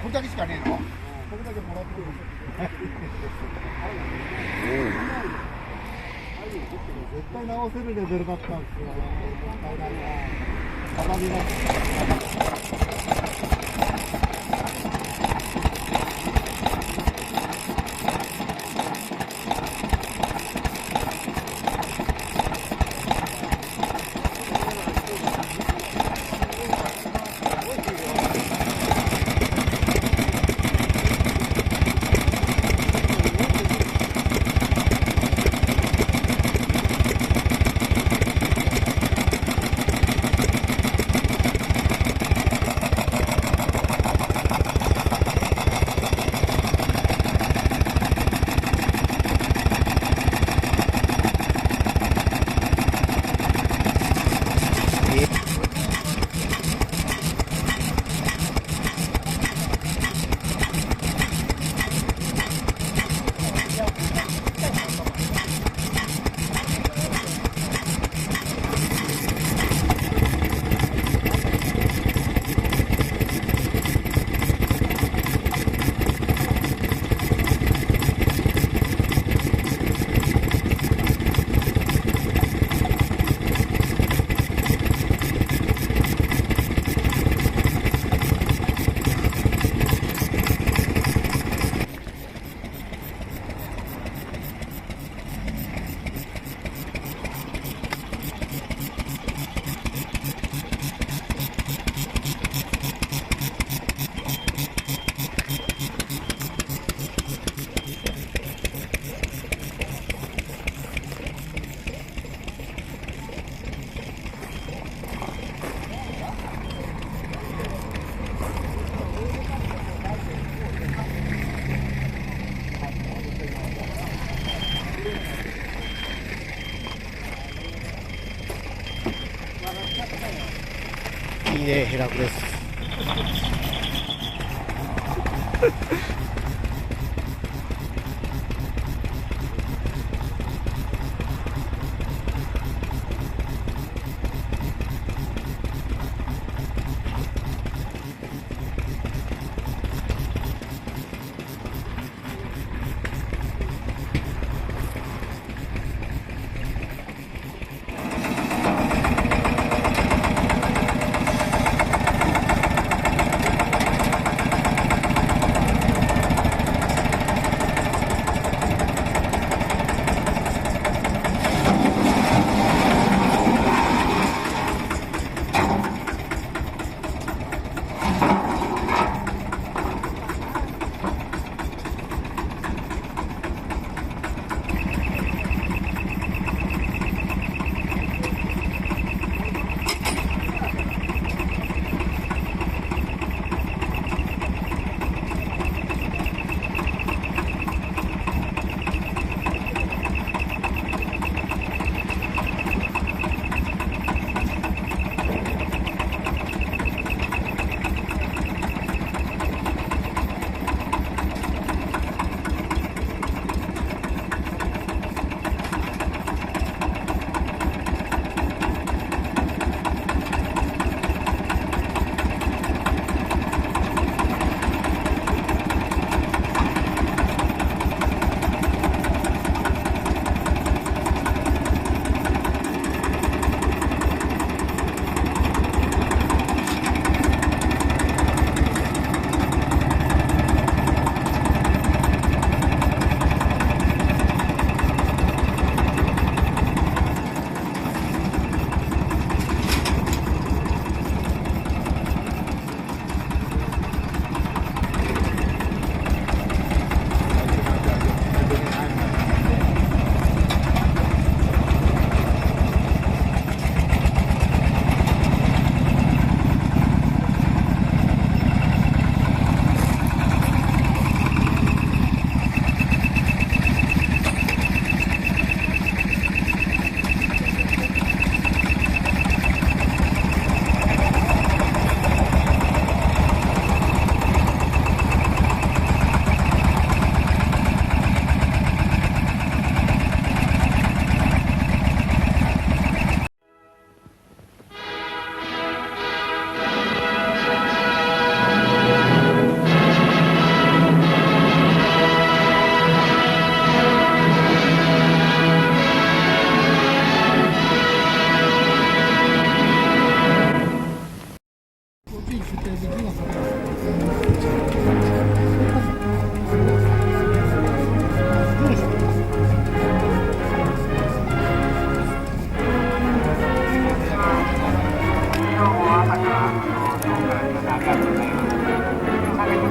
これだけしかねえの？これだけもらってる。絶対直せるレベルだったんですよ。鏡が。いいね、ヘラクレス。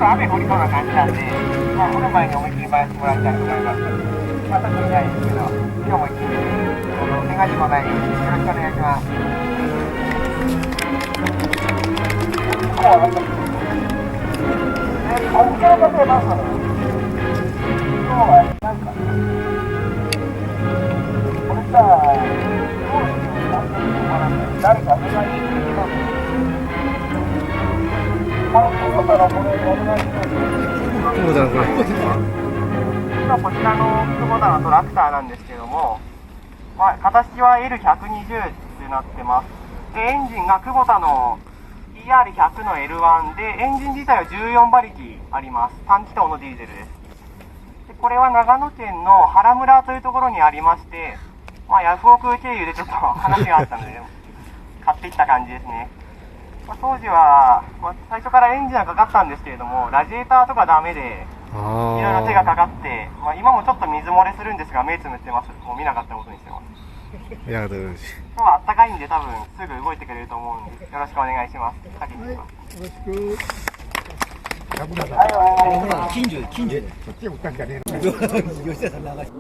と雨降りそうな感じなんで、まあ、降る前に思いっきり回してもらいたいと思います。まあ、特にないですけど、今日も一日、怪我にもない、よろしくお願いします。国境が出ます。今日はなんか、これさ、どうしてなんていうのかな、誰かお願いしてくれます。久保田のこれお願いします。久保田のこれ。今こちらの久保田のトラクターなんですけども、まあ、形は L120 ってなってます。で、エンジンが久保田の ER100 の L1 で、エンジン自体は14馬力あります。単気筒のディーゼルです。で、これは長野県の原村というところにありまして、まあ、ヤフオク経由でちょっと話があったので、買っていった感じですね。まあ、当時は、まあ、最初からエンジンはかかったんですけれども、ラジエーターとかダメで、いろいろ手がかかって、まあ、今もちょっと水漏れするんですが、目つむってます。もう見なかったことにしてます。いや、どうし。今日はあったかいんで、多分すぐ動いてくれると思うんで、よろしくお願いします。先に行きます。よろしく。はい、お願いします。近所で。そっちへ打ったんじゃねえの。吉田さん流し。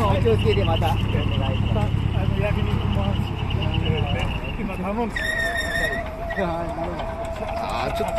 お気をつけてまたお願いします。焼肉も今頼むんですよ。ああ、ちょっと。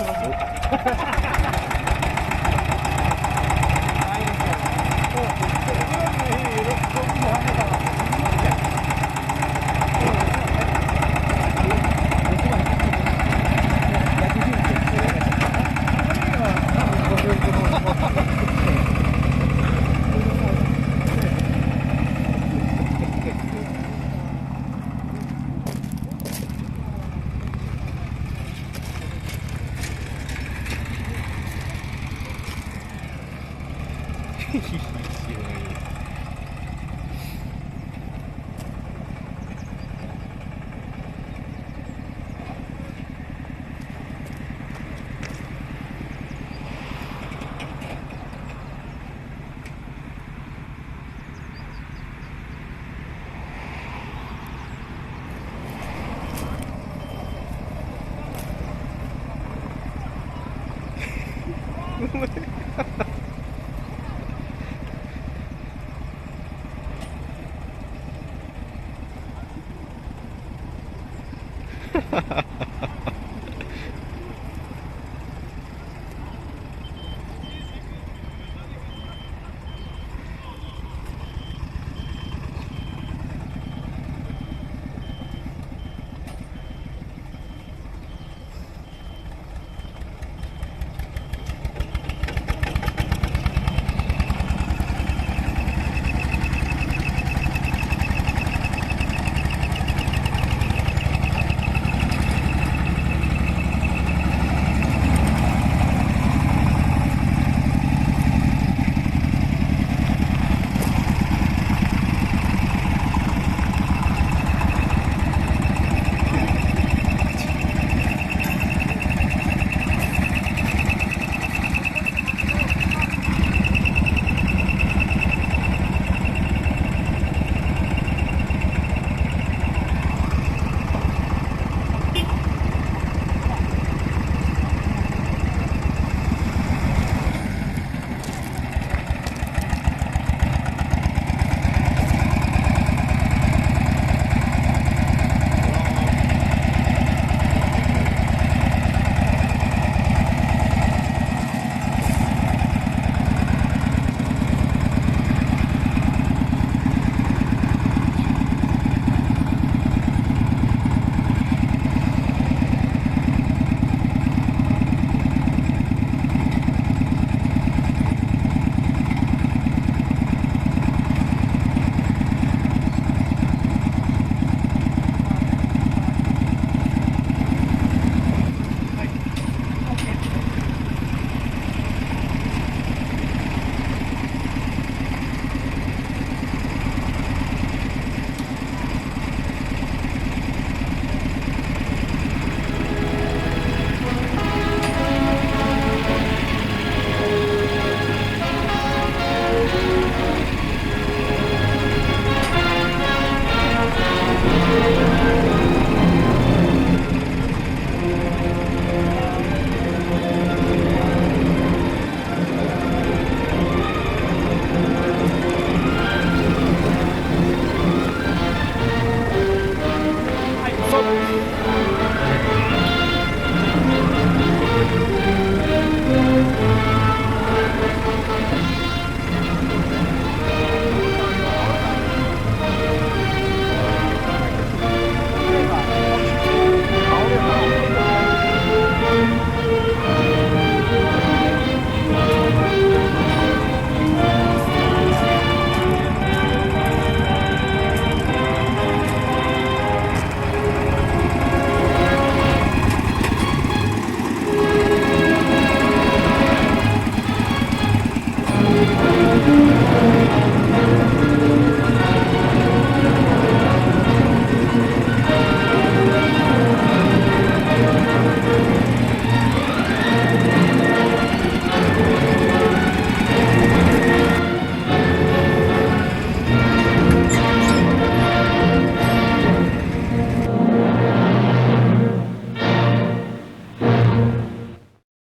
ハハハハ